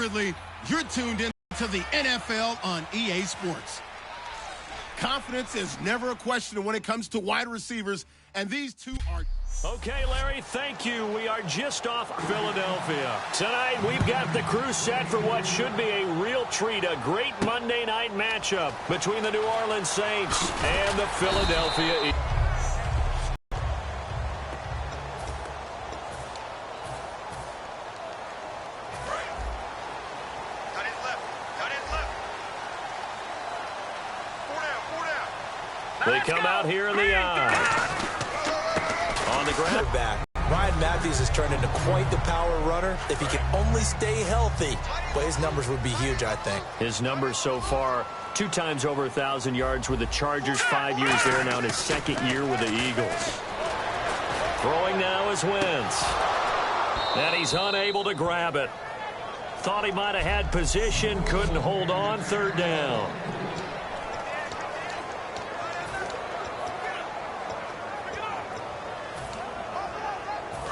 Ridley. You're tuned in to the NFL on EA Sports. Confidence is never a question when it comes to wide receivers, and these two are... Okay, Larry, thank you. We are just off Philadelphia. Tonight, we've got the crew set for what should be a real treat, a great Monday night matchup between the New Orleans Saints and the Philadelphia Eagles. They come out here in the eye. On the ground. Back. Ryan Matthews has turned into quite the power runner. If he can only stay healthy, but his numbers would be huge, I think. His numbers so far, 2 times over 1,000 yards with the Chargers, 5 years there, now in his second year with the Eagles. Throwing now is Wentz. And he's unable to grab it. Thought he might have had position, couldn't hold on, 3rd down.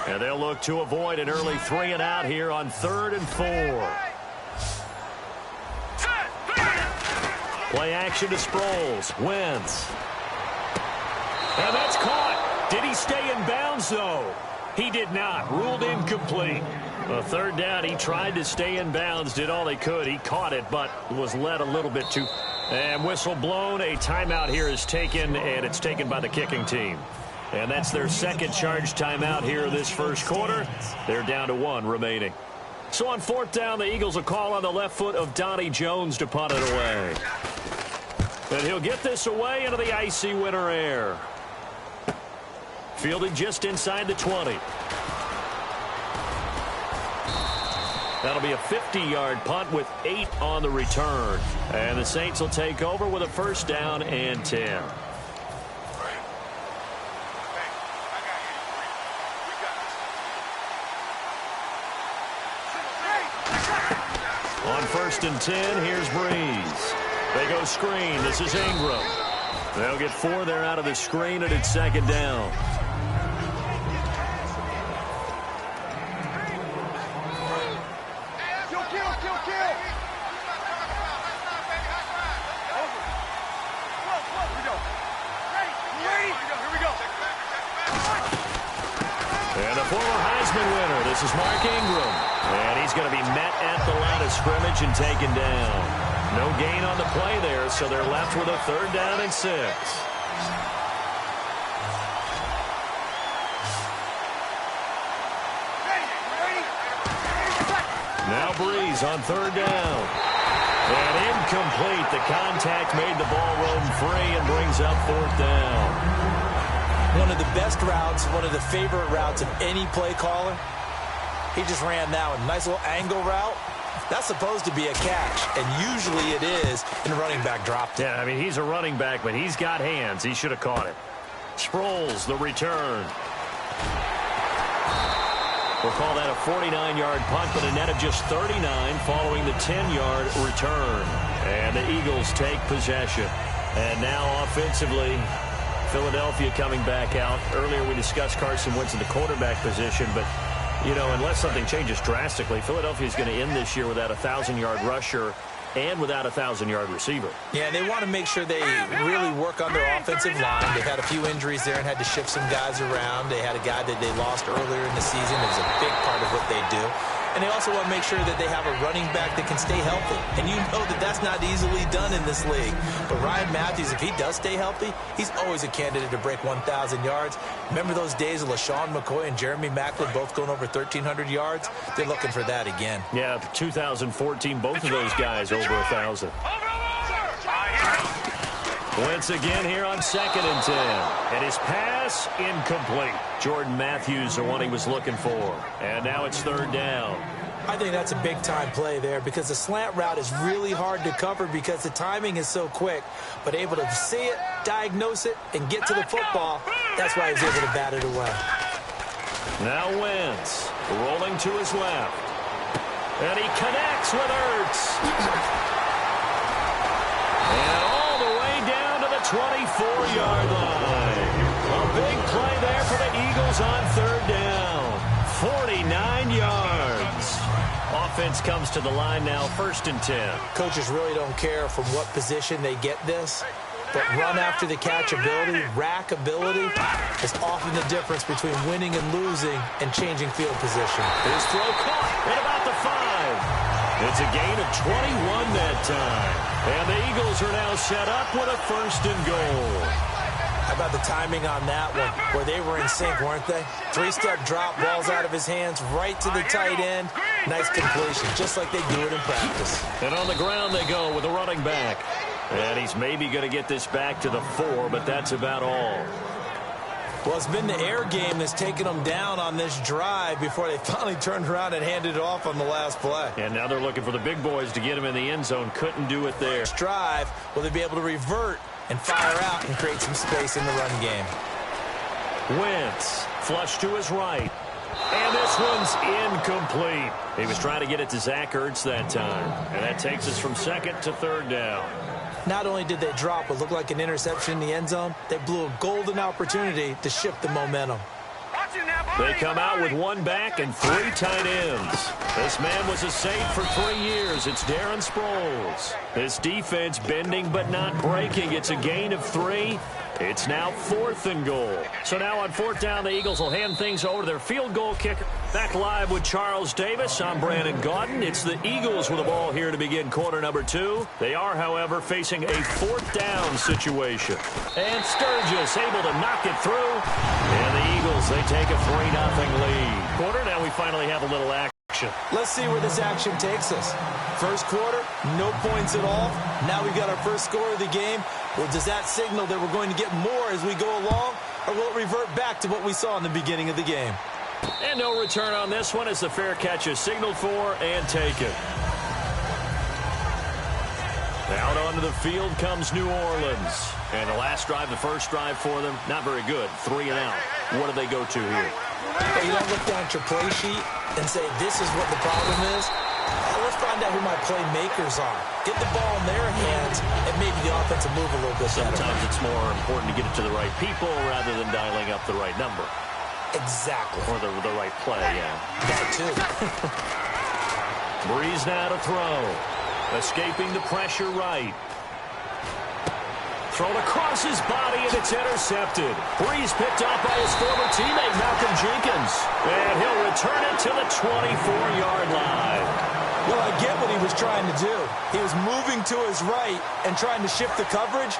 And they'll look to avoid an early 3 and out here on 3rd and 4. Play action to Sproles. Wentz. And that's caught. Did he stay in bounds, though? He did not. Ruled incomplete. A 3rd down, he tried to stay in bounds, did all he could. He caught it, but was led a little bit too. And whistle blown. A timeout here is taken, and it's taken by the kicking team. And that's their second charge timeout here this first quarter. They're down to 1 remaining. So on 4th down, the Eagles will call on the left foot of Donnie Jones to punt it away. And he'll get this away into the icy winter air. Fielded just inside the 20. That'll be a 50-yard punt with 8 on the return. And the Saints will take over with a 1st down and 10. On 1st and 10, here's Breeze. They go screen. This is Ingram. They'll get 4 there out of the screen, and it's 2nd down. And the former Heisman winner, this is Mark Ingram. And he's going to be met at the line of scrimmage and taken down. No gain on the play there, so they're left with a 3rd down and 6. Now Breeze on 3rd down. And incomplete. The contact made the ball roam free and brings up 4th down. One of the best routes, one of the favorite routes of any play caller. He just ran that one. Nice little angle route. That's supposed to be a catch, and usually it is, and the running back dropped it. Yeah, I mean, he's a running back, but he's got hands. He should have caught it. Sproles, the return. We'll call that a 49-yard punt, but a net of just 39 following the 10-yard return. And the Eagles take possession. And now offensively, Philadelphia coming back out. Earlier we discussed Carson Wentz in the quarterback position, but, you know, unless something changes drastically, Philadelphia is going to end this year without a 1,000-yard rusher and without a 1,000-yard receiver. Yeah, they want to make sure they really work on their offensive line. They've had a few injuries there and had to shift some guys around. They had a guy that they lost earlier in the season. It was a big part of what they do. And they also want to make sure that they have a running back that can stay healthy. And you know that that's not easily done in this league. But Ryan Matthews, if he does stay healthy, he's always a candidate to break 1,000 yards. Remember those days of LaShawn McCoy and Jeremy Maclin both going over 1,300 yards? They're looking for that again. Yeah, 2014, both of those guys over 1,000. Wentz again here on 2nd and 10. And his pass incomplete. Jordan Matthews, the one he was looking for. And now it's 3rd down. I think that's a big-time play there because the slant route is really hard to cover because the timing is so quick. But able to see it, diagnose it, and get to the football, that's why he was able to bat it away. Now Wentz rolling to his left. And he connects with Ertz. And all the way down to the 24-yard line. A big play there for the Eagles on 3rd down. 49 yards. offense comes to the line now, 1st and 10. Coaches really don't care from what position they get this, but run after the catch ability, rack ability, is often the difference between winning and losing and changing field position. His throw caught at about the 5. It's a gain of 21 that time. And the Eagles are now set up with a 1st and goal. How about the timing on that one, where they were in sync, weren't they? 3-step drop, balls out of his hands, right to the tight end. Nice completion, just like they do it in practice. And on the ground they go with a running back. And he's maybe going to get this back to the 4, but that's about all. Well, it's been the air game that's taken them down on this drive before they finally turned around and handed it off on the last play. And now they're looking for the big boys to get him in the end zone. Couldn't do it there. Drive, will they be able to revert and fire out and create some space in the run game? Wentz, flush to his right. And this one's incomplete. He was trying to get it to Zach Ertz that time. And that takes us from 2nd to 3rd down. Not only did they drop what looked like an interception in the end zone, they blew a golden opportunity to shift the momentum. They come out with 1 back and 3 tight ends. This man was a saint for 3 years. It's Darren Sproles. This defense bending but not breaking. It's a gain of 3. It's now 4th and goal. So now on 4th down, the Eagles will hand things over to their field goal kicker. Back live with Charles Davis. I'm Brandon Gaudin. It's the Eagles with the ball here to begin quarter number 2. They are, however, facing a 4th down situation. And Sturgis able to knock it through. And the Eagles, they take a 3-0 lead. Quarter, now we finally have a little action. Let's see where this action takes us. First quarter, no points at all. Now we've got our first score of the game. Well, does that signal that we're going to get more as we go along, or will it revert back to what we saw in the beginning of the game? And no return on this one as the fair catch is signaled for and taken. Out onto the field comes New Orleans. And the last drive, the first drive for them, not very good. 3 and out. What do they go to here? Well, you don't look down at your play sheet and say, this is what the problem is. Let's find out who my playmakers are. Get the ball in their hands and maybe the offense will move a little bit better. Sometimes it's more important to get it to the right people rather than dialing up the right number. Exactly. Or the right play, yeah. That too. Breeze now to throw. Escaping the pressure right. Thrown across his body, and it's intercepted. Breeze picked up by his former teammate, Malcolm Jenkins. And he'll return it to the 24-yard line. Well, I get what he was trying to do. He was moving to his right and trying to shift the coverage,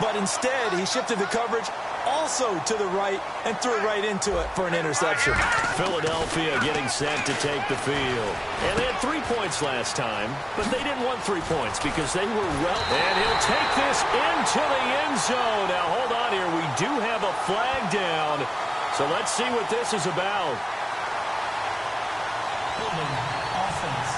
but instead he shifted the coverage also to the right and threw right into it for an interception. Philadelphia getting set to take the field. And they had 3 points last time, but they didn't want 3 points because they were well. And he'll take this into the end zone. Now, hold on here. We do have a flag down. So let's see what this is about. Offense.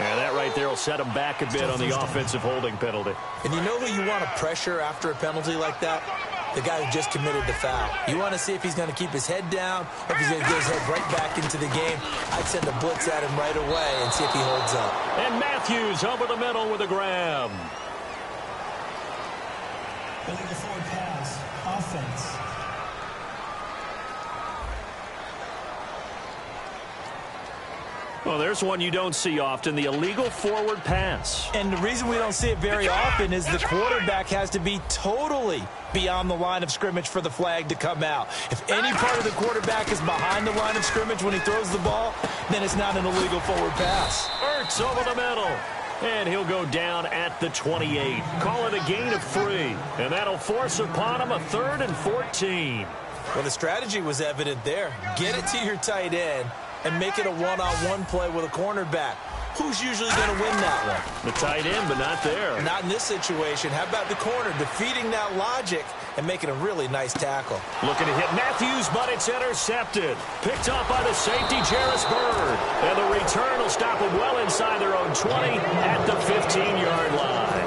And that right there will set him back a bit on the offensive holding penalty. And you know who you want to pressure after a penalty like that? The guy who just committed the foul. You want to see if he's going to keep his head down or if he's going to get his head right back into the game. I'd send a blitz at him right away and see if he holds up. And Matthews over the middle with a grab. Illegal forward pass. Offense. Well, there's one you don't see often, the illegal forward pass. And the reason we don't see it very often is the quarterback has to be totally beyond the line of scrimmage for the flag to come out. If any part of the quarterback is behind the line of scrimmage when he throws the ball, then it's not an illegal forward pass. Ertz over the middle. And he'll go down at the 28. Call it a gain of 3. And that'll force upon him a 3rd and 14. Well, the strategy was evident there. Get it to your tight end and make it a one-on-one play with a cornerback. Who's usually going to win that one? The tight end, but not there. Not in this situation. How about the corner defeating that logic and making a really nice tackle? Looking to hit Matthews, but it's intercepted. Picked up by the safety, Jarris Bird. And the return will stop them well inside their own 20 at the 15-yard line.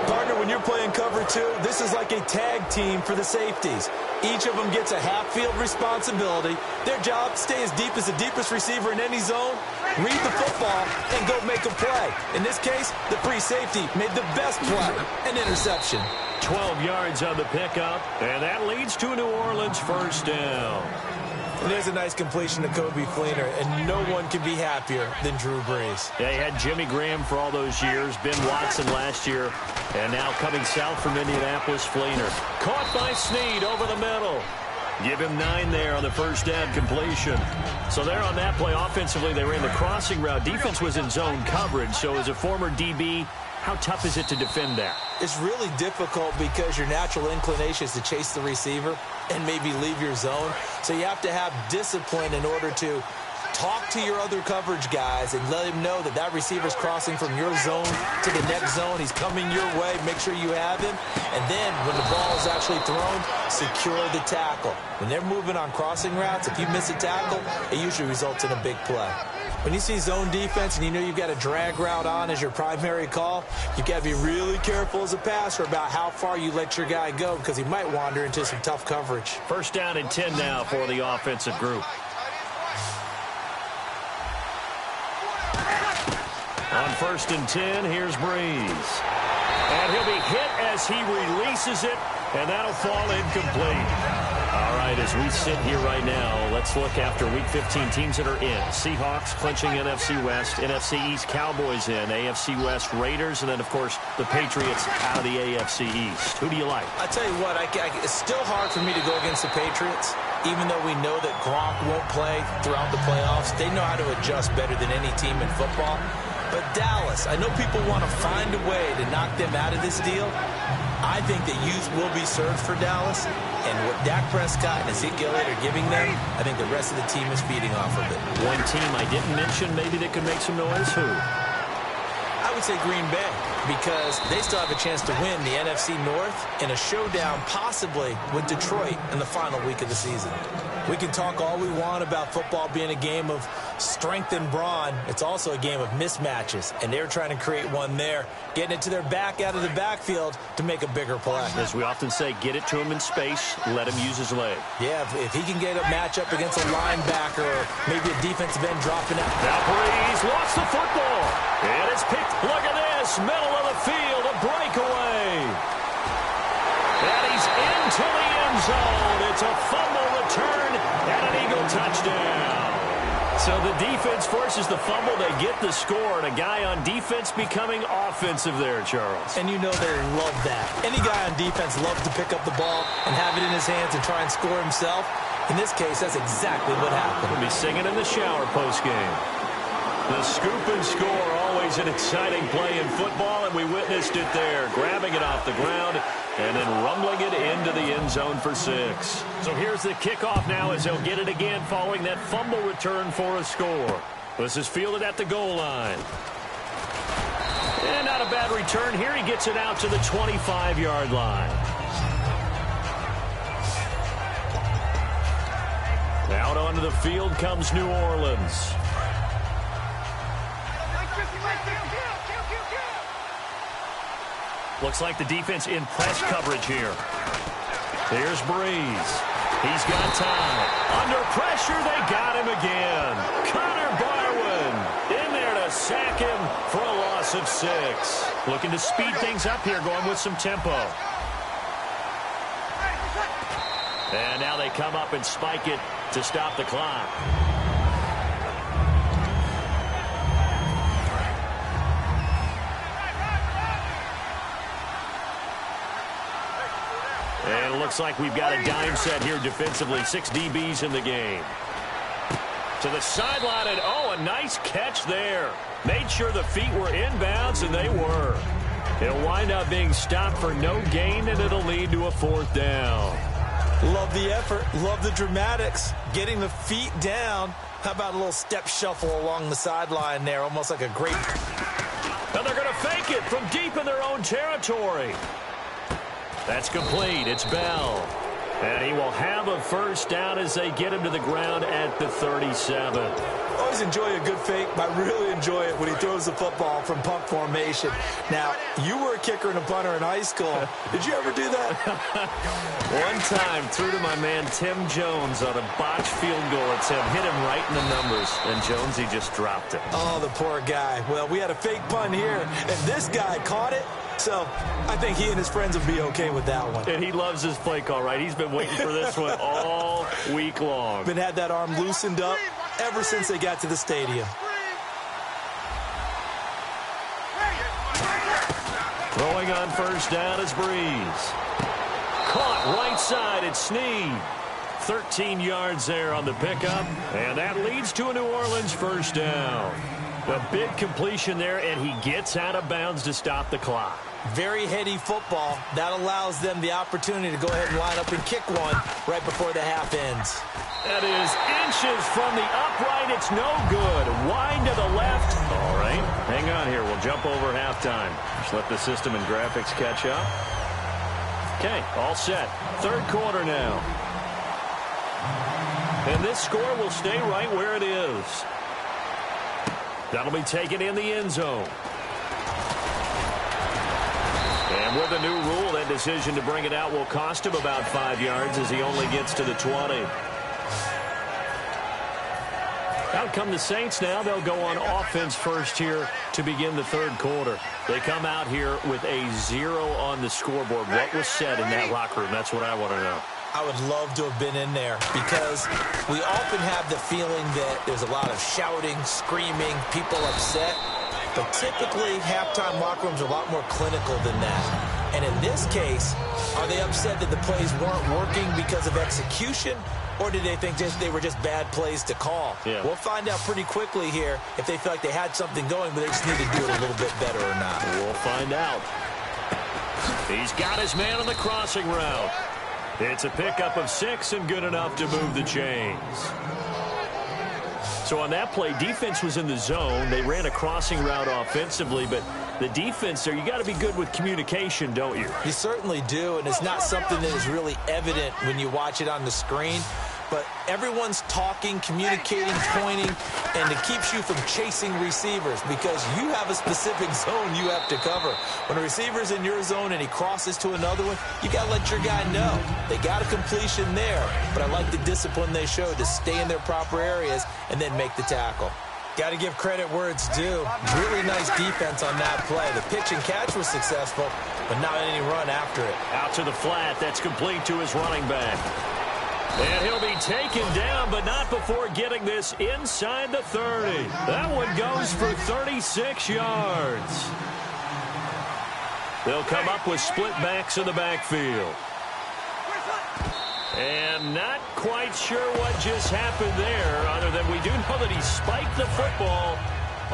Partner, when you're playing cover 2, this is like a tag team for the safeties. Each of them gets a half-field responsibility. Their job, stay as deep as the deepest receiver in any zone, read the football, and go make a play. In this case, the free safety made the best play, an interception. 12 yards on the pickup, and that leads to New Orleans first down. And there's a nice completion to Kobe Fleener, and no one can be happier than Drew Brees. They had Jimmy Graham for all those years, Ben Watson last year, and now coming south from Indianapolis, Fleener. Caught by Snead over the middle. Give him 9 there on the first down completion. So there on that play, offensively, they ran the crossing route. Defense was in zone coverage, so as a former DB, how tough is it to defend that? It's really difficult because your natural inclination is to chase the receiver and maybe leave your zone. So you have to have discipline in order to talk to your other coverage guys and let him know that that receiver's crossing from your zone to the next zone. He's coming your way. Make sure you have him. And then when the ball is actually thrown, secure the tackle. When they're moving on crossing routes, if you miss a tackle, it usually results in a big play. When you see zone defense and you know you've got a drag route on as your primary call, you've got to be really careful as a passer about how far you let your guy go because he might wander into some tough coverage. First down and 10 now for the offensive group. On first and 10, here's Brees. And he'll be hit as he releases it, and that'll fall incomplete. All right, as we sit here right now, let's look after Week 15 teams that are in. Seahawks clinching NFC West, NFC East Cowboys in, AFC West Raiders, and then, of course, the Patriots out of the AFC East. Who do you like? I tell you what, it's still hard for me to go against the Patriots, even though we know that Gronk won't play throughout the playoffs. They know how to adjust better than any team in football. But Dallas, I know people want to find a way to knock them out of this deal. I think that youth will be served for Dallas. And what Dak Prescott and Ezekiel Elliott are giving them, I think the rest of the team is feeding off of it. One team I didn't mention maybe that could make some noise. Who? I would say Green Bay, because they still have a chance to win the NFC North in a showdown possibly with Detroit in the final week of the season. We can talk all we want about football being a game of strength and brawn. It's also a game of mismatches, and they're trying to create one there, getting it to their back out of the backfield to make a bigger play. As we often say, get it to him in space, let him use his leg. Yeah, if he can get a matchup against a linebacker or maybe a defensive end dropping out. Now Brees lost the football, and it's picked. Look at this, middle of the field, a breakaway. And he's into the end zone. It's a fumble return and an Eagle touchdown. So the defense forces the fumble. They get the score, and a guy on defense becoming offensive there, Charles. And you know they love that. Any guy on defense loves to pick up the ball and have it in his hands and try and score himself. In this case, that's exactly what happened. We'll be singing in the shower postgame. The scoop and score, always an exciting play in football, and we witnessed it there, grabbing it off the ground and then rumbling it into the end zone for 6. So here's the kickoff now as they'll get it again following that fumble return for a score. This is fielded at the goal line. And not a bad return here. He gets it out to the 25-yard line. Out onto the field comes New Orleans. Looks like the defense in press coverage here. Here's Brees. He's got time. Under pressure, they got him again. Connor Barwin in there to sack him for a loss of 6. Looking to speed things up here, going with some tempo. And now they come up and spike it to stop the clock. And it looks like we've got a dime set here defensively. 6 DBs in the game. To the sideline, and oh, a nice catch there. Made sure the feet were inbounds, and they were. It'll wind up being stopped for no gain, and it'll lead to a 4th down. Love the effort. Love the dramatics. Getting the feet down. How about a little step shuffle along the sideline there? Almost like a great... And they're going to fake it from deep in their own territory. That's complete. It's Bell. And he will have a first down as they get him to the ground at the 37. Oh, always enjoy a good fake, but I really enjoy it when he throws the football from punt formation. Now, you were a kicker and a punter in high school. Did you ever do that? One time, threw to my man Tim Jones on a botched field goal attempt. Hit him right in the numbers, and Jonesy just dropped it. Oh, the poor guy. Well, we had a fake punt here, and this guy caught it. So I think he and his friends will be okay with that one. And he loves his play call, right? He's been waiting for this one all week long. Been had that arm loosened up ever since they got to the stadium. Throwing on first down is Breeze. Caught right side at Snead. 13 yards there on the pickup, and that leads to a New Orleans first down. A big completion there, and he gets out of bounds to stop the clock. Very heady football. That allows them the opportunity to go ahead and line up and kick one right before the half ends. That is inches from the upright. It's no good. Wide to the left. All right, hang on here. We'll jump over halftime. Just let the system and graphics catch up. Okay, all set. Third quarter now. And this score will stay right where it is. That'll be taken in the end zone. And with a new rule, that decision to bring it out will cost him about 5 yards as he only gets to the 20. Out come the Saints now. They'll go on offense first here to begin the third quarter. They come out here with a 0 on the scoreboard. What was said in that locker room? That's what I want to know. I would love to have been in there because we often have the feeling that there's a lot of shouting, screaming, people upset. But typically, halftime locker rooms are a lot more clinical than that. And in this case, are they upset that the plays weren't working because of execution? Or did they think they were just bad plays to call? Yeah. We'll find out pretty quickly here if they feel like they had something going, but they just need to do it a little bit better or not. We'll find out. He's got his man on the crossing route. It's a pickup of 6 and good enough to move the chains. So on that play, defense was in the zone. They ran a crossing route offensively, but the defense there, you got to be good with communication, don't you? You certainly do, and it's not something that is really evident when you watch it on the screen. But everyone's talking, communicating, pointing, and it keeps you from chasing receivers because you have a specific zone you have to cover. When a receiver's in your zone and he crosses to another one, you got to let your guy know. They got a completion there, but I like the discipline they showed to stay in their proper areas and then make the tackle. Got to give credit where it's due. Really nice defense on that play. The pitch and catch was successful, but not any run after it. Out to the flat. That's complete to his running back. And he'll be taken down, but not before getting this inside the 30. That one goes for 36 yards. They'll come up with split backs in the backfield. And not quite sure what just happened there, other than we do know that he spiked the football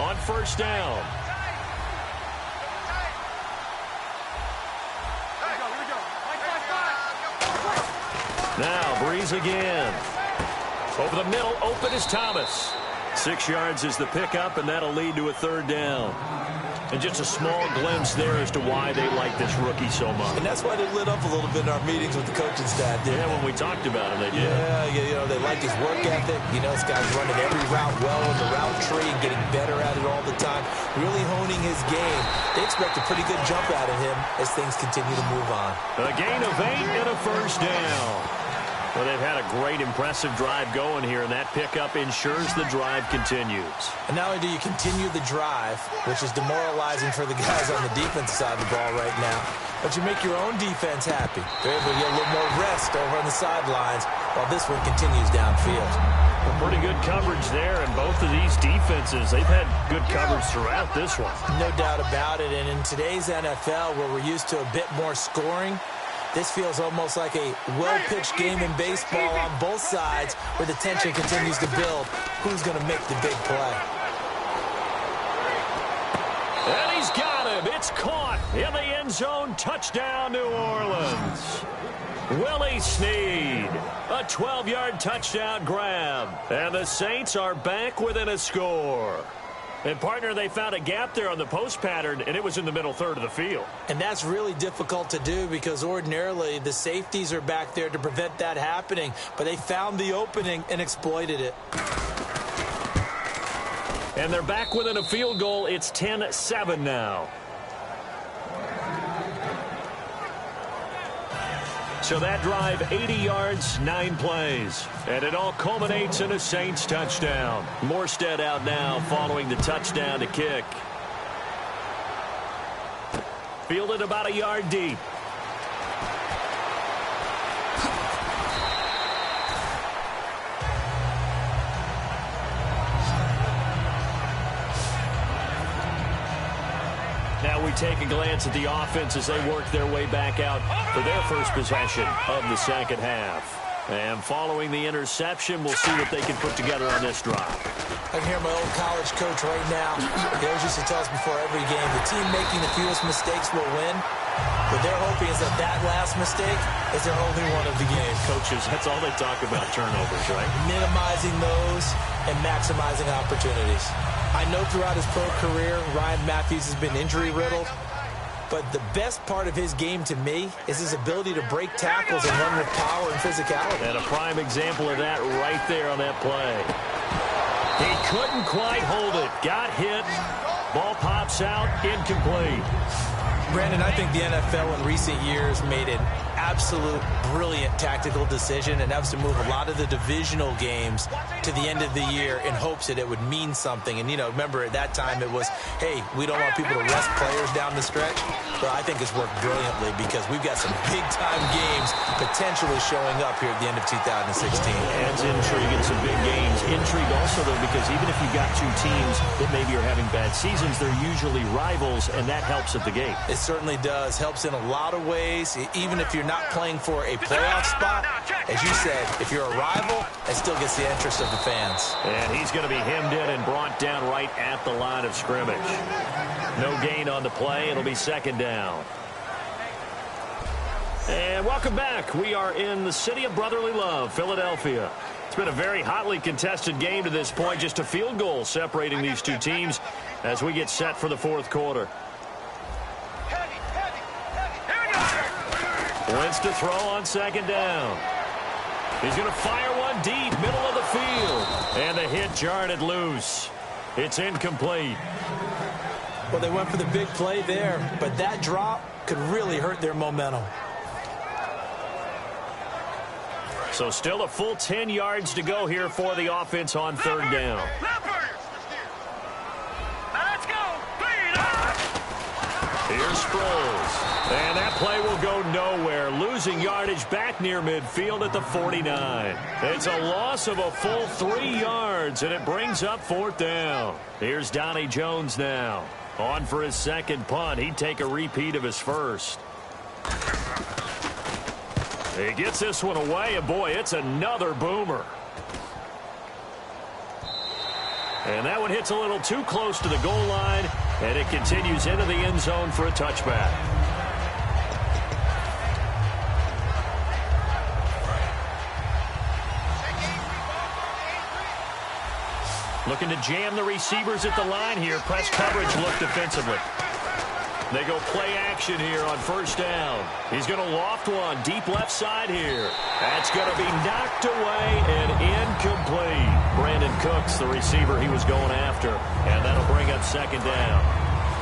on first down. Now, Breeze again. Over the middle, open is Thomas. 6 yards is the pickup, and that'll lead to a third down. And just a small glimpse there as to why they like this rookie so much. And that's why they lit up a little bit in our meetings with the coaching staff, didn't they? When we talked about him, they did. Yeah, they like his work ethic. You know, this guy's running every route well in the route tree and getting better at it all the time. Really honing his game. They expect a pretty good jump out of him as things continue to move on. A gain of 8 and a first down. Well, they've had a great, impressive drive going here, and that pickup ensures the drive continues. And not only do you continue the drive, which is demoralizing for the guys on the defensive side of the ball right now, but you make your own defense happy. They're able to get a little more rest over on the sidelines while this one continues downfield. Well, pretty good coverage there, and both of these defenses, they've had good coverage throughout this one. No doubt about it, and in today's NFL, where we're used to a bit more scoring, this feels almost like a well-pitched game in baseball on both sides where the tension continues to build. Who's going to make the big play? And he's got him. It's caught in the end zone. Touchdown, New Orleans. Willie Snead, a 12-yard touchdown grab. And the Saints are back within a score. And, partner, they found a gap there on the post pattern, and it was in the middle third of the field. And that's really difficult to do because ordinarily the safeties are back there to prevent that happening. But they found the opening and exploited it. And they're back within a field goal. It's 10-7 now. So that drive, 80 yards, 9 plays. And it all culminates in a Saints touchdown. Morstead out now following the touchdown to kick. Fielded about a yard deep. Now we take a glance at the offense as they work their way back out for their first possession of the second half. And following the interception, we'll see what they can put together on this drive. I can hear my old college coach right now. He always used to tell us before every game, the team making the fewest mistakes will win. What they're hoping is that that last mistake is their only one of the game. Coaches, that's all they talk about, turnovers, right? Minimizing those and maximizing opportunities. I know throughout his pro career, Ryan Matthews has been injury-riddled, but the best part of his game to me is his ability to break tackles and run with power and physicality. And a prime example of that right there on that play. He couldn't quite hold it. Got hit. Ball pops out. Incomplete. Brandon, I think the NFL in recent years made an absolute brilliant tactical decision, and that was to move a lot of the divisional games to the end of the year in hopes that it would mean something. And, you know, remember at that time it was, hey, we don't want people to rest players down the stretch. But I think it's worked brilliantly because we've got some big-time games potentially showing up here at the end of 2016. Adds intrigue in some big games. Intrigue also, though, because even if you've got two teams that maybe are having bad seasons, they're usually rivals, and that helps at the gate. It certainly does. Helps in a lot of ways. Even if you're not playing for a playoff spot, as you said, if you're a rival, it still gets the interest of the fans. And he's going to be hemmed in and brought down right at the line of scrimmage. No gain on the play. It'll be second down. And welcome back. We are in the city of brotherly love, Philadelphia. It's been a very hotly contested game to this point. Just a field goal separating these two teams as we get set for the fourth quarter. Wentz to throw on second down. He's going to fire one deep, middle of the field. And the hit jarred it loose. It's incomplete. Well, they went for the big play there, but that drop could really hurt their momentum. So still a full 10 yards to go here for the offense on third down. Here's Sproles. And that play will go nowhere. Losing yardage back near midfield at the 49. It's a loss of a full 3 yards, and it brings up fourth down. Here's Donnie Jones now. On for his second punt. He'd take a repeat of his first. He gets this one away, and boy, it's another boomer. And that one hits a little too close to the goal line, and it continues into the end zone for a touchback. Looking to jam the receivers at the line here. Press coverage look defensively. They go play action here on first down. He's going to loft one deep left side here. That's going to be knocked away and incomplete. Brandon Cooks, the receiver he was going after, and that'll bring up second down.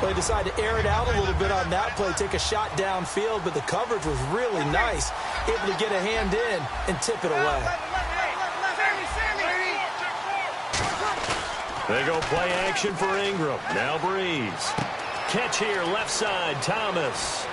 Well, he decided to air it out a little bit on that play, take a shot downfield, but the coverage was really nice. Able to get a hand in and tip it away. They go play action for Ingram. Now Breeze. Catch here, left side, Thomas.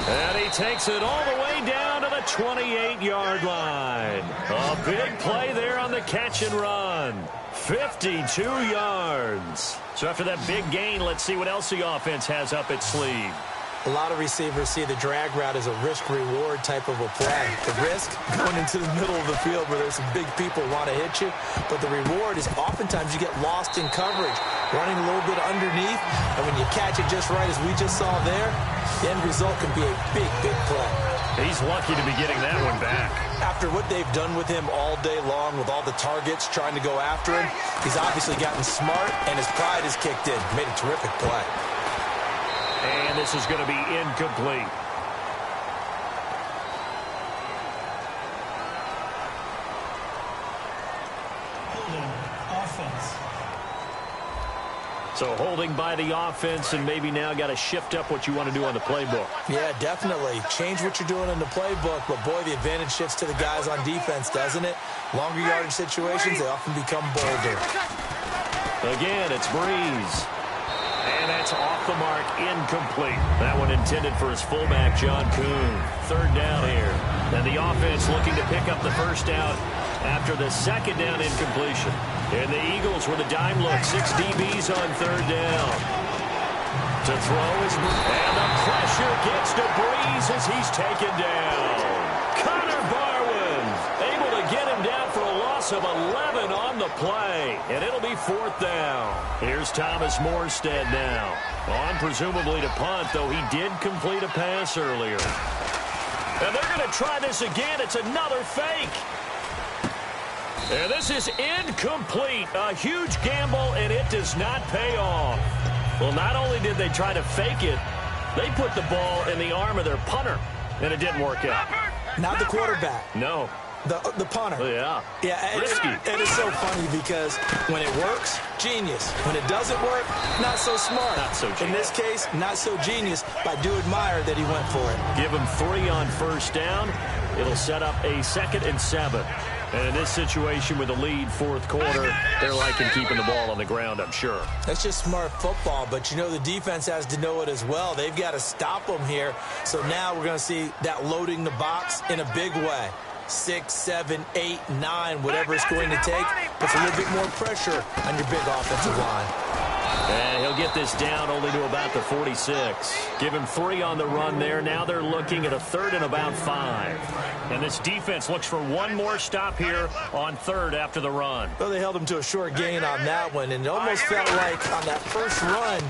And he takes it all the way down to the 28-yard line. A big play there on the catch and run. 52 yards. So after that big gain, let's see what else the offense has up its sleeve. A lot of receivers see the drag route as a risk-reward type of a play. The risk, going into the middle of the field where there's some big people who want to hit you. But the reward is oftentimes you get lost in coverage, running a little bit underneath. And when you catch it just right, as we just saw there, the end result can be a big, big play. He's lucky to be getting that one back. After what they've done with him all day long with all the targets trying to go after him, he's obviously gotten smart, and his pride has kicked in. Made a terrific play. And this is going to be incomplete. So holding by the offense, and maybe now got to shift up what you want to do on the playbook. Yeah, definitely. Change what you're doing in the playbook, but boy, the advantage shifts to the guys on defense, doesn't it? Longer yardage situations, they often become bolder. Again, it's Breeze. And that's off the mark, incomplete. That one intended for his fullback, John Kuhn. Third down here. And the offense looking to pick up the first down after the second down incompletion. And the Eagles with a dime look. 6 DBs on third down. To throw is... And the pressure gets to Breeze as he's taken down. Connor Barwin able to get him down for a loss of 11 on the play. And it'll be fourth down. Here's Thomas Morstead now. On presumably to punt, though he did complete a pass earlier. And they're going to try this again. It's another fake. And this is incomplete. A huge gamble, and it does not pay off. Well, not only did they try to fake it, they put the ball in the arm of their punter, and it didn't work out. Not the quarterback. No. The punter. Yeah. Yeah, risky. It is so funny because when it works, genius. When it doesn't work, not so smart. Not so genius. In this case, not so genius, but I do admire that he went for it. Give him 3 on first down. It'll set up a 2nd and 7. And in this situation with a lead fourth quarter, they're liking keeping the ball on the ground, I'm sure. That's just smart football, but you know the defense has to know it as well. They've got to stop them here. So now we're going to see that loading the box in a big way. 6, 7, 8, 9, whatever it's going to take, puts a little bit more pressure on your big offensive line. And he'll get this down only to about the 46. Give him 3 on the run there. Now they're looking at a 3rd and about 5. And this defense looks for one more stop here on 3rd after the run. Well, they held him to a short gain on that one, and it almost felt like on that first run,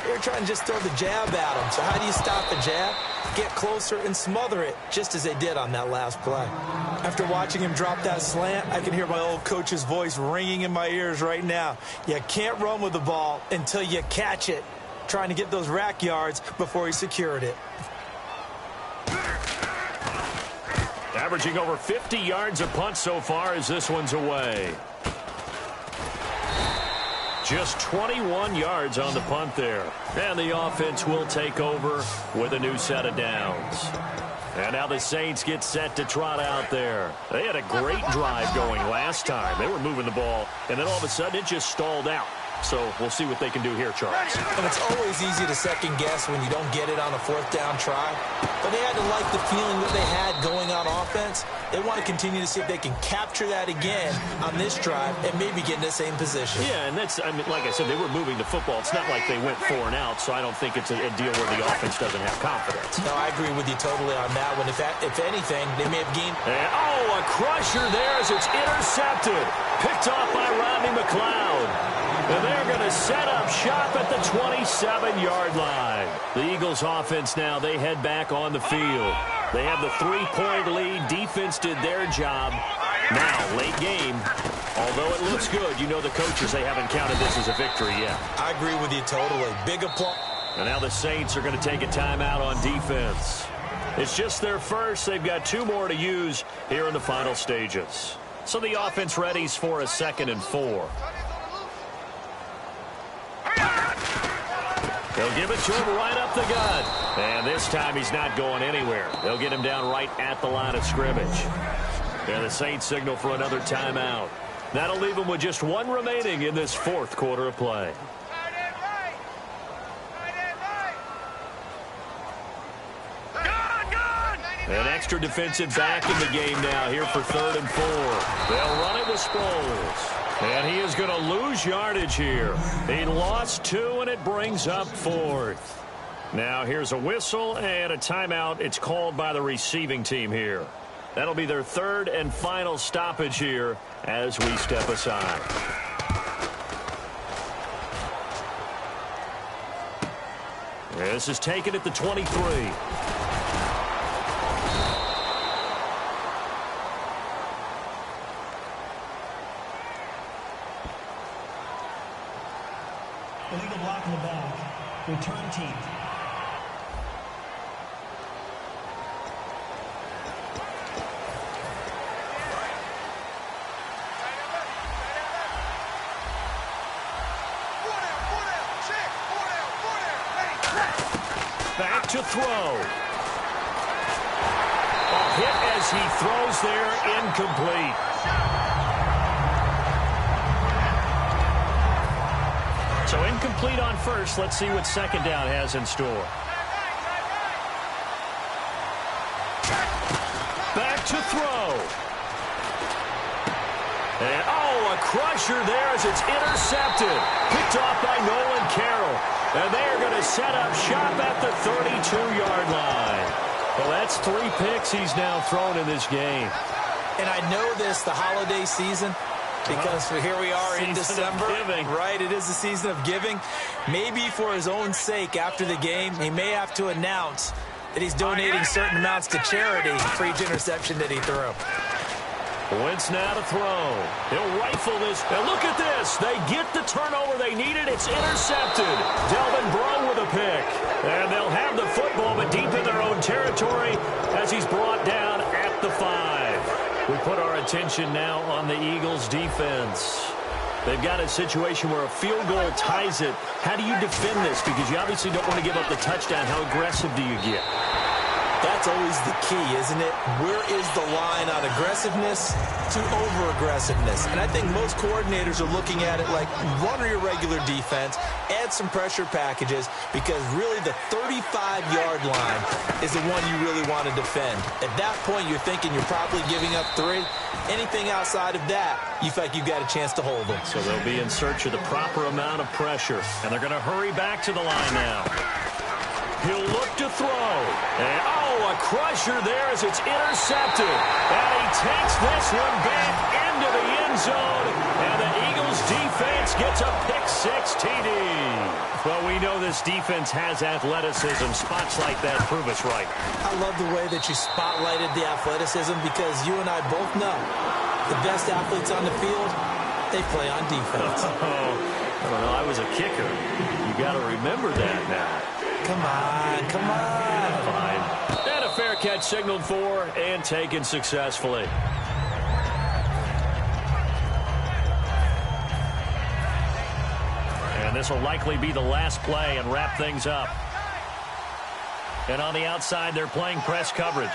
they were trying to just throw the jab at him. So how do you stop the jab? Get closer and smother it, just as they did on that last play. After watching him drop that slant, I can hear my old coach's voice ringing in my ears right now. You can't run with the ball until you catch it. Trying to get those rack yards before he secured it. Averaging over 50 yards a punt so far as this one's away. Just 21 yards on the punt there. And the offense will take over with a new set of downs. And now the Saints get set to trot out there. They had a great drive going last time. They were moving the ball, and then all of a sudden it just stalled out. So we'll see what they can do here, Charles. And it's always easy to second guess when you don't get it on a 4th down try. But they had to like the feeling that they had going on offense. They want to continue to see if they can capture that again on this drive and maybe get in the same position. Yeah, and that's, I mean, like I said, they were moving the football. It's not like they went 4 and out, so I don't think it's a deal where the offense doesn't have confidence. No, I agree with you totally on that one. If anything, they may have gained. And, a crusher there as it's intercepted. Picked off by Rodney McLeod. And they're going to set up shop at the 27-yard line. The Eagles offense now, they head back on the field. They have the 3-point lead. Defense did their job. Now, late game, although it looks good, you know the coaches, they haven't counted this as a victory yet. I agree with you totally. Big applause. And now the Saints are going to take a timeout on defense. It's just their first. They've got 2 more to use here in the final stages. So the offense readies for a 2nd and 4. They'll give it to him right up the gut. And this time he's not going anywhere. They'll get him down right at the line of scrimmage. And the Saints signal for another timeout. That'll leave them with just 1 remaining in this 4th quarter of play. An extra defensive back in the game now here for 3rd and 4. They'll run it with Sproles. And he is going to lose yardage here. He lost 2, and it brings up 4th. Now here's a whistle and a timeout. It's called by the receiving team here. That'll be their 3rd and final stoppage here as we step aside. This is taken at the 23. Illegal block in the back. Return team. to throw. A hit as he throws there, incomplete. So incomplete on first. Let's see what second down has in store. Back to throw. And, oh, a crusher there as it's intercepted. Picked off by Nolan Carroll. And they are going to set up shop at the 32-yard line. Well, that's 3 picks he's now thrown in this game. And I know this, the holiday season, because here we are in December, right? It is the season of giving. Maybe for his own sake, after the game, he may have to announce that he's donating certain amounts to charity for each interception that he threw. Wentz now to throw. He'll rifle this. And look at this. They get the turnover they needed. It's intercepted. Delvin Breaux with a pick. And they'll have the football, but deep in their own territory as he's brought down at the 5. We put our attention now on the Eagles' defense. They've got a situation where a field goal ties it. How do you defend this? Because you obviously don't want to give up the touchdown. How aggressive do you get? That's always the key, isn't it? Where is the line on aggressiveness to over-aggressiveness? And I think most coordinators are looking at it like run your regular defense, add some pressure packages, because really the 35-yard line is the one you really want to defend. At that point, you're thinking you're probably giving up 3. Anything outside of that, you feel like you've got a chance to hold them. So they'll be in search of the proper amount of pressure, and they're going to hurry back to the line now. He'll look to throw. And, oh, a crusher there as it's intercepted. And he takes this one back into the end zone. And the Eagles defense gets a pick-6 TD. Well, we know this defense has athleticism. Spots like that prove us right. I love the way that you spotlighted the athleticism, because you and I both know the best athletes on the field, they play on defense. Oh, I don't know. I was a kicker. You got to remember that now. Come on, come on. Fine. And a fair catch signaled for and taken successfully. And this will likely be the last play and wrap things up. And on the outside, they're playing press coverage.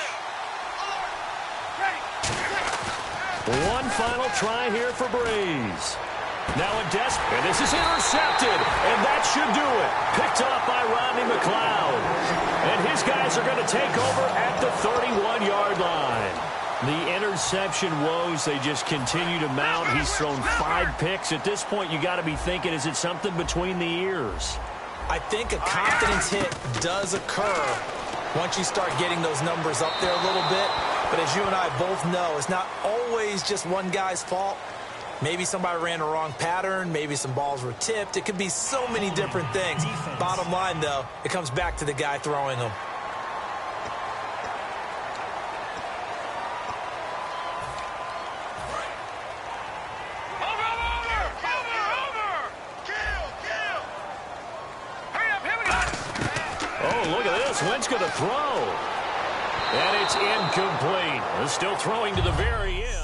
One final try here for Breeze. Now a and this is intercepted, and that should do it. Picked off by Rodney McLeod. And his guys are going to take over at the 31-yard line. The interception woes, they just continue to mount. He's thrown 5 picks. At this point, you got to be thinking, is it something between the ears? I think a confidence hit does occur once you start getting those numbers up there a little bit. But as you and I both know, it's not always just one guy's fault. Maybe somebody ran a wrong pattern. Maybe some balls were tipped. It could be so many different things. Bottom line, though, it comes back to the guy throwing them. Oh, look at this. Wentz going to throw. And it's incomplete. Still throwing to the very end.